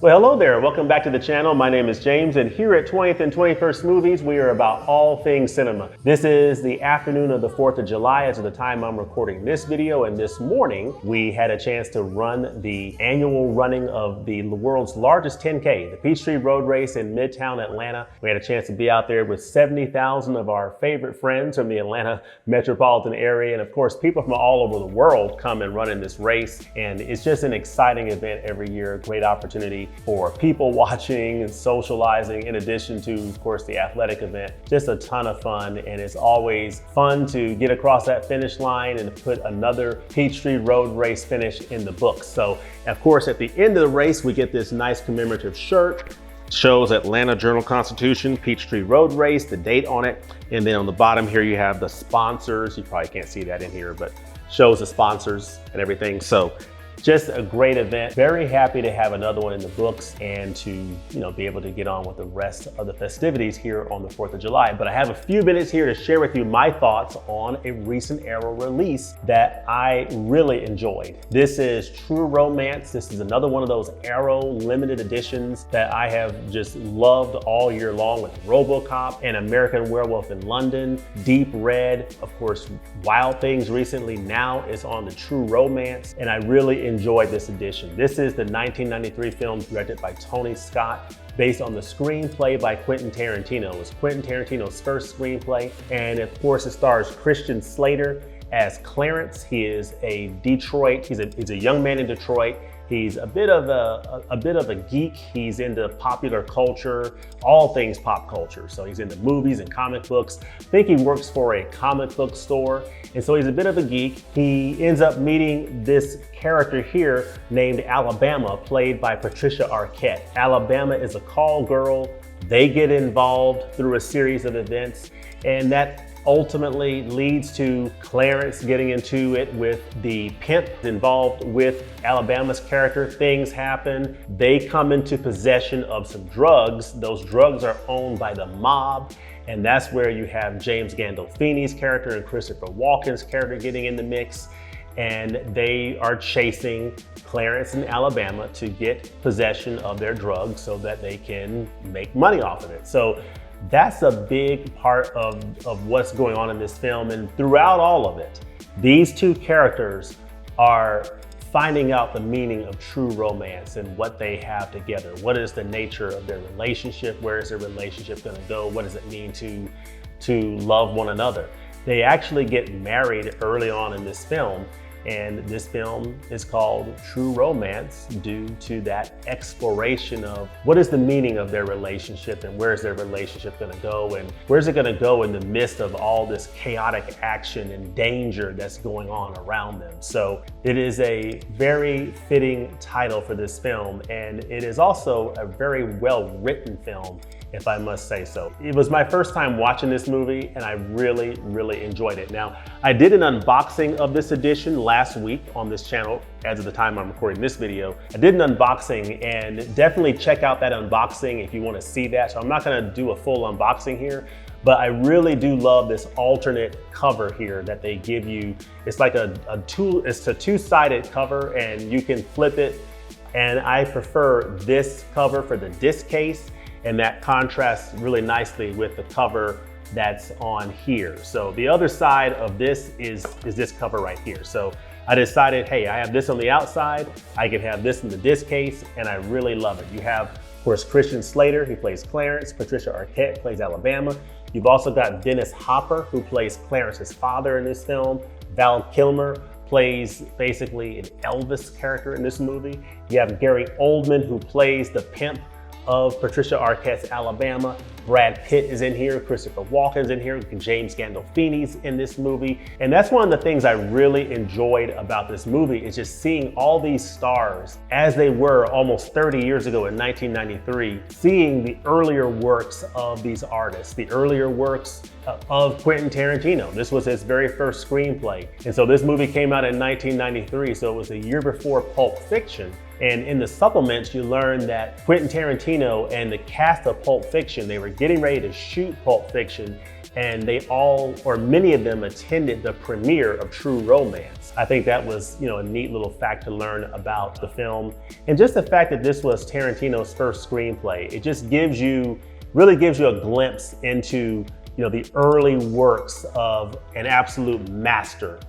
Well, hello there. Welcome back to the channel. My name is James, and here at 20th and 21st Movies, we are about all things cinema. This is the afternoon of the 4th of July as of the time I'm recording this video, and this morning we had a chance to run the annual running of the world's largest 10K, the Peachtree Road Race in Midtown Atlanta. We had a chance to be out there with 70,000 of our favorite friends from the Atlanta metropolitan area, and of course, people from all over the world come and run in this race, and it's just an exciting event every year, a great opportunity for people watching and socializing, in addition to, of course, the athletic event. Just a ton of fun, and it's always fun to get across that finish line and put another Peachtree Road Race finish in the books. So, of course, at the end of the race, we get this nice commemorative shirt. Shows Atlanta Journal-Constitution, Peachtree Road Race, the date on it. And then on the bottom here, you have the sponsors. You probably can't see that in here, but shows the sponsors and everything. So just a great event. Very happy to have another one in the books and to, be able to get on with the rest of the festivities here on the 4th of July. But I have a few minutes here to share with you my thoughts on a recent Arrow release that I really enjoyed. This is True Romance. This is another one of those Arrow limited editions that I have just loved all year long, with RoboCop and American Werewolf in London, Deep Red, of course, Wild Things recently. Now is on the True Romance, and I really enjoyed this edition. This is the 1993 film directed by Tony Scott, based on the screenplay by Quentin Tarantino. It was Quentin Tarantino's first screenplay, and of course it stars Christian Slater as Clarence. He is a he's a young man in Detroit. He's a bit of a geek. He's into popular culture, all things pop culture. So he's into movies and comic books. I think he works for a comic book store. And so he's a bit of a geek. He ends up meeting this character here named Alabama, played by Patricia Arquette. Alabama is a call girl. They get involved through a series of events, and that ultimately leads to Clarence getting into it with the pimp involved with Alabama's character. Things happen. They come into possession of some drugs. Those drugs are owned by the mob. And that's where you have James Gandolfini's character and Christopher Walken's character getting in the mix. And they are chasing Clarence and Alabama to get possession of their drugs so that they can make money off of it. So that's a big part of what's going on in this film. And throughout all of it, these two characters are finding out the meaning of true romance and what they have together. What is the nature of their relationship? Where is their relationship gonna go? What does it mean to love one another? They actually get married early on in this film, and this film is called True Romance due to that exploration of what is the meaning of their relationship and where is their relationship gonna go, and where's it gonna go in the midst of all this chaotic action and danger that's going on around them. So it is a very fitting title for this film, and it is also a very well-written film, if I must say so. It was my first time watching this movie, and I really, really enjoyed it. Now, I did an unboxing of this edition last week on this channel as of the time I'm recording this video. I did an unboxing, and definitely check out that unboxing if you want to see that. So I'm not gonna do a full unboxing here, but I really do love this alternate cover here that they give you. It's like it's a two-sided cover, and you can flip it. And I prefer this cover for the disc case, and that contrasts really nicely with the cover that's on here. So the other side of this is this cover right here. So I decided, hey, I have this on the outside, I can have this in the disc case, and I really love it. You have, of course, Christian Slater, who plays Clarence. Patricia Arquette plays Alabama. You've also got Dennis Hopper, who plays Clarence's father in this film. Val Kilmer plays basically an Elvis character in this movie. You have Gary Oldman, who plays the pimp of Patricia Arquette's Alabama. Brad Pitt is in here, Christopher Walken's in here, James Gandolfini's in this movie. And that's one of the things I really enjoyed about this movie, is just seeing all these stars as they were almost 30 years ago in 1993, seeing the earlier works of these artists, the earlier works of Quentin Tarantino. This was his very first screenplay. And so this movie came out in 1993, so it was a year before Pulp Fiction. And in the supplements, you learn that Quentin Tarantino and the cast of Pulp Fiction, they were getting ready to shoot Pulp Fiction, and they all, or many of them, attended the premiere of True Romance. I think that was, a neat little fact to learn about the film. And just the fact that this was Tarantino's first screenplay, it just really gives you a glimpse into the early works of an absolute master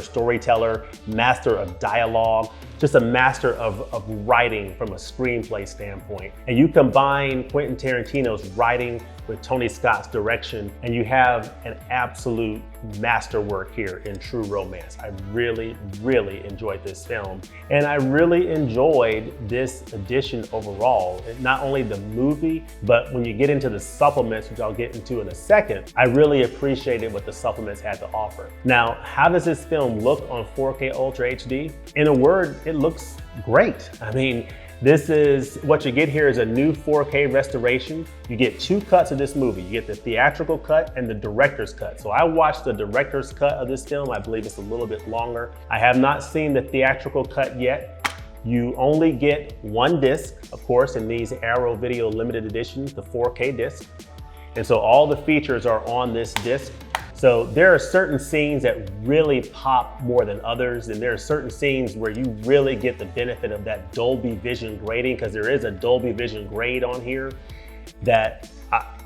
storyteller, master of dialogue, just a master of writing from a screenplay standpoint. And you combine Quentin Tarantino's writing with Tony Scott's direction, and you have an absolute masterwork here in True Romance. I really, really enjoyed this film. And I really enjoyed this edition overall. Not only the movie, but when you get into the supplements, which I'll get into in a second, I really appreciated what the supplements had to offer. Now, how does this film look on 4K Ultra HD? In a word, it looks great. I mean, this is what you get here is a new 4K restoration. You get two cuts of this movie. You get the theatrical cut and the director's cut. So I watched the director's cut of this film. I believe it's a little bit longer. I have not seen the theatrical cut yet. You only get one disc, of course, in these Arrow Video limited editions, the 4K disc. And so all the features are on this disc. So there are certain scenes that really pop more than others, and there are certain scenes where you really get the benefit of that Dolby Vision grading, because there is a Dolby Vision grade on here that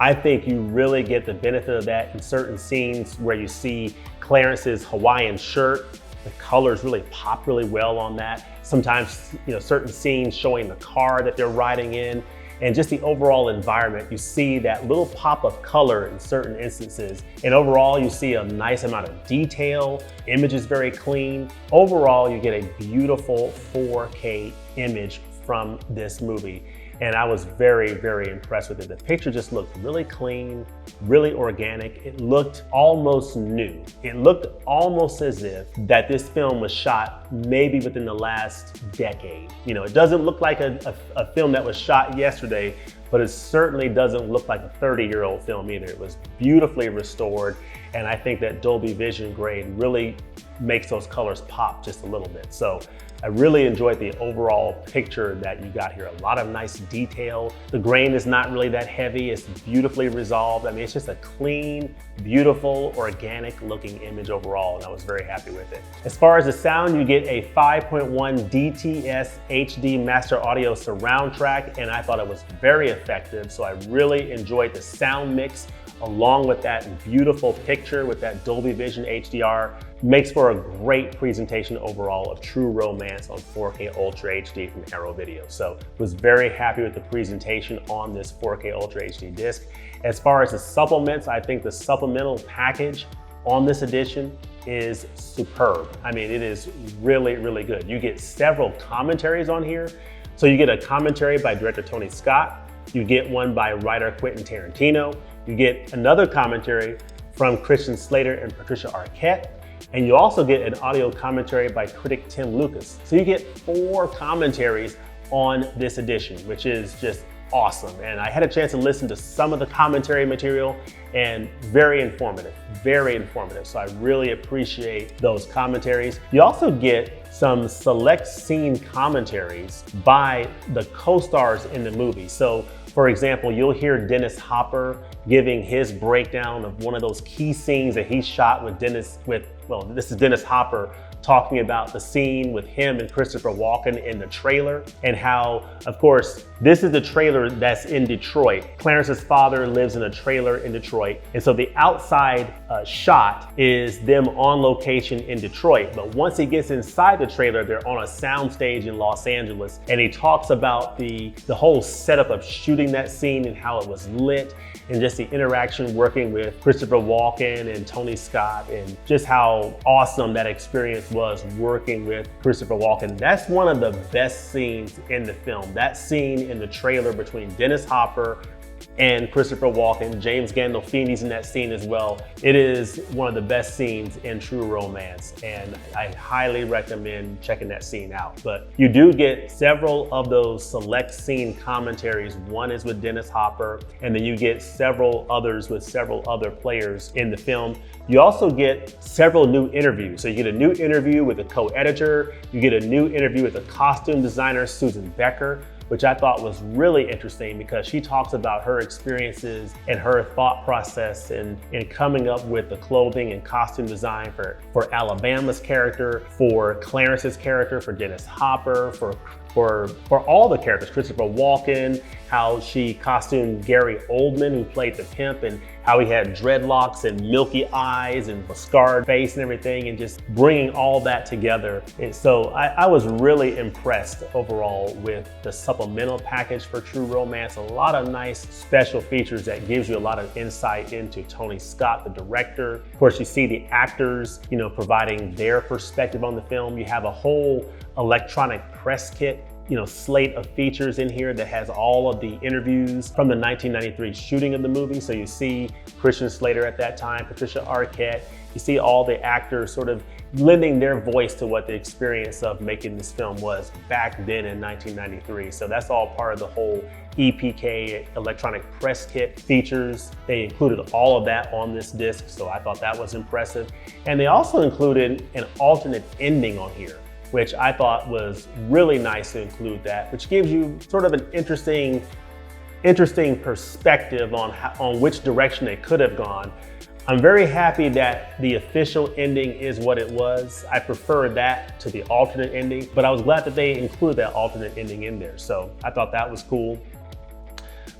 I think you really get the benefit of that in certain scenes where you see Clarence's Hawaiian shirt. The colors really pop really well on that. Sometimes, certain scenes showing the car that they're riding in, and just the overall environment, you see that little pop of color in certain instances. And overall, you see a nice amount of detail. Image is very clean. Overall, you get a beautiful 4K image from this movie. And I was very, very impressed with it. The picture just looked really clean, really organic. It looked almost new. It looked almost as if that this film was shot maybe within the last decade. It doesn't look like a film that was shot yesterday, but it certainly doesn't look like a 30-year-old film either. It was beautifully restored, and I think that Dolby Vision grade really makes those colors pop just a little bit. So I really enjoyed the overall picture that you got here. A lot of nice detail. The grain is not really that heavy. It's beautifully resolved. I mean, it's just a clean, beautiful, organic looking image overall, and I was very happy with it. As far as the sound, you get a 5.1 DTS HD Master Audio surround track, and I thought it was very effective. So I really enjoyed the sound mix along with that beautiful picture with that Dolby Vision HDR. Makes for a great presentation overall of True Romance on 4K Ultra HD from Arrow Video. So was very happy with the presentation on this 4K Ultra HD disc. As far as the supplements, I think the supplemental package on this edition is superb. I mean, it is really, really good. You get several commentaries on here. So you get a commentary by director Tony Scott. You get one by writer Quentin Tarantino. You get another commentary from Christian Slater and Patricia Arquette. And you also get an audio commentary by critic Tim Lucas. So you get 4 commentaries on this edition, which is just awesome. And I had a chance to listen to some of the commentary material, and very informative, very informative. So I really appreciate those commentaries. You also get some select scene commentaries by the co-stars in the movie. So for example, you'll hear Dennis Hopper giving his breakdown of one of those key scenes that he shot with this is Dennis Hopper talking about the scene with him and Christopher Walken in the trailer, and how, of course, this is the trailer that's in Detroit. Clarence's father lives in a trailer in Detroit, and so the outside shot is them on location in Detroit. But once he gets inside the trailer, they're on a soundstage in Los Angeles, and he talks about the whole setup of shooting that scene and how it was lit, and just the interaction working with Christopher Walken and Tony Scott, and just how awesome that experience was working with Christopher Walken. That's one of the best scenes in the film. That scene in the trailer between Dennis Hopper and Christopher Walken. James Gandolfini's in that scene as well. It is one of the best scenes in True Romance, and I highly recommend checking that scene out. But you do get several of those select scene commentaries. One is with Dennis Hopper, and then you get several others with several other players in the film. You also get several new interviews. So you get a new interview with a co-editor, you get a new interview with a costume designer, Susan Becker, which I thought was really interesting because she talks about her experiences and her thought process in coming up with the clothing and costume design for Alabama's character, for Clarence's character, for Dennis Hopper, for all the characters, Christopher Walken, how she costumed Gary Oldman, who played the pimp, and how he had dreadlocks and milky eyes and a scarred face and everything, and just bringing all that together. And so I was really impressed overall with the supplemental package for True Romance. A lot of nice special features that gives you a lot of insight into Tony Scott, the director. Of course, you see the actors, providing their perspective on the film. You have a whole electronic press kit, slate of features in here that has all of the interviews from the 1993 shooting of the movie. So you see Christian Slater at that time, Patricia Arquette, you see all the actors sort of lending their voice to what the experience of making this film was back then in 1993. So that's all part of the whole EPK electronic press kit features. They included all of that on this disc, so I thought that was impressive. And they also included an alternate ending on here, which I thought was really nice to include that, which gives you sort of an interesting perspective on which direction it could have gone. I'm very happy that the official ending is what it was. I prefer that to the alternate ending, but I was glad that they included that alternate ending in there. So I thought that was cool.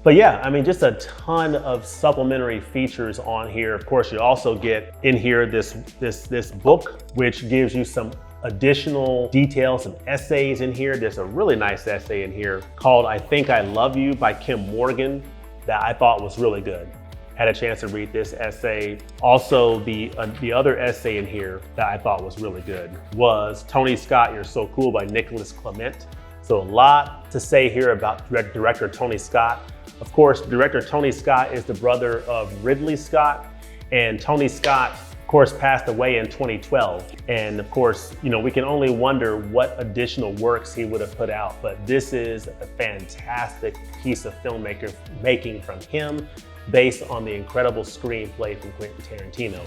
But yeah, I mean, just a ton of supplementary features on here. Of course, you also get in here this book, which gives you some additional details, some essays in here. There's a really nice essay in here called I Think I Love You by Kim Morgan that I thought was really good. Had a chance to read this essay. Also, the other essay in here that I thought was really good was Tony Scott, You're So Cool by Nicholas Clement. So a lot to say here about director Tony Scott. Of course, director Tony Scott is the brother of Ridley Scott, and Tony Scott, of course, passed away in 2012. And of course, we can only wonder what additional works he would have put out, but this is a fantastic piece of filmmaking from him, based on the incredible screenplay from Quentin Tarantino,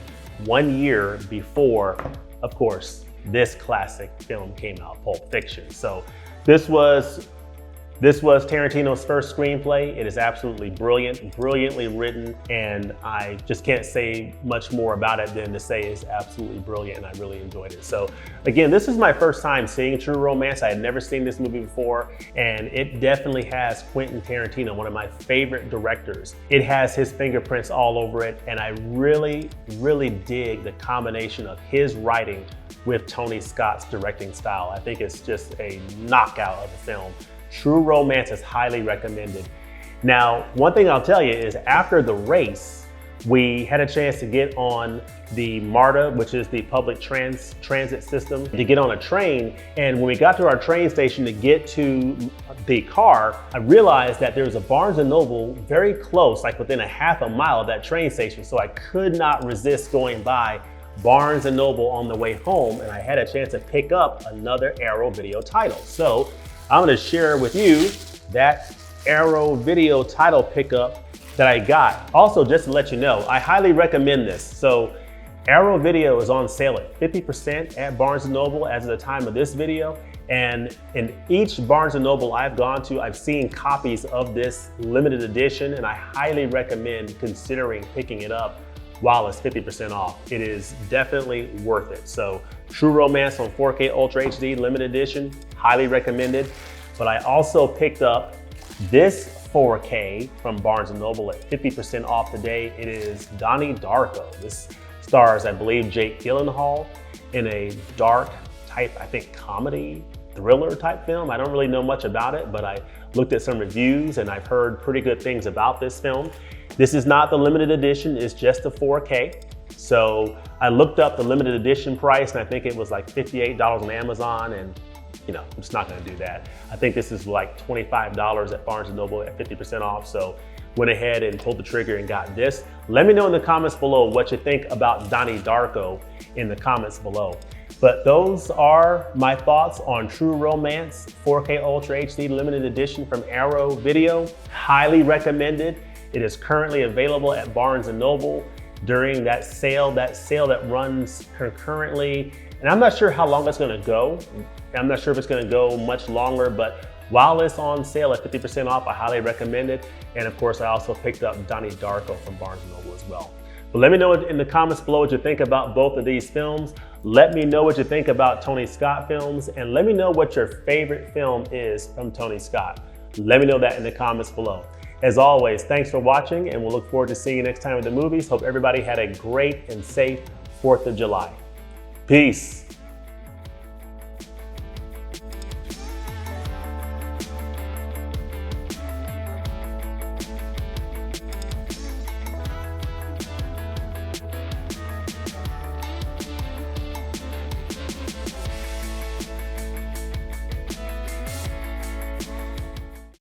1 year before, of course, this classic film came out, Pulp Fiction. So this was Tarantino's first screenplay. It is absolutely brilliant, brilliantly written, and I just can't say much more about it than to say it's absolutely brilliant, and I really enjoyed it. So again, this is my first time seeing True Romance. I had never seen this movie before, and it definitely has Quentin Tarantino, one of my favorite directors. It has his fingerprints all over it, and I really, really dig the combination of his writing with Tony Scott's directing style. I think it's just a knockout of a film. True Romance is highly recommended. Now, one thing I'll tell you is after the race, we had a chance to get on the MARTA, which is the public transit system, to get on a train. And when we got to our train station to get to the car, I realized that there was a Barnes & Noble very close, like within a half a mile of that train station. So I could not resist going by Barnes & Noble on the way home, and I had a chance to pick up another Arrow Video title. So I'm gonna share with you that Arrow Video title pickup that I got. Also, just to let you know, I highly recommend this. So Arrow Video is on sale at 50% at Barnes & Noble as of the time of this video. And in each Barnes & Noble I've gone to, I've seen copies of this limited edition, and I highly recommend considering picking it up while it's 50% off. It is definitely worth it. So True Romance on 4K Ultra HD limited edition, highly recommended. But I also picked up this 4K from Barnes & Noble at 50% off today. It is Donnie Darko. This stars, I believe, Jake Gyllenhaal in a dark type, I think, comedy, thriller type film. I don't really know much about it, but I looked at some reviews and I've heard pretty good things about this film. This is not the limited edition, it's just the 4K. So I looked up the limited edition price and I think it was like $58 on Amazon, and I'm just not gonna do that. I think this is like $25 at Barnes & Noble at 50% off. So went ahead and pulled the trigger and got this. Let me know in the comments below what you think about Donnie Darko in the comments below. But those are my thoughts on True Romance 4K Ultra HD limited edition from Arrow Video. Highly recommended. It is currently available at Barnes & Noble during that sale that runs concurrently. And I'm not sure how long it's gonna go. I'm not sure if it's gonna go much longer, but While it's on sale at 50% off, I highly recommend it. And of course, I also picked up Donnie Darko from Barnes & Noble as well. But let me know in the comments below what you think about both of these films. Let me know what you think about Tony Scott films, and let me know what your favorite film is from Tony Scott. Let me know that in the comments below. As always, thanks for watching, and we'll look forward to seeing you next time at the movies. Hope everybody had a great and safe 4th of July. Peace.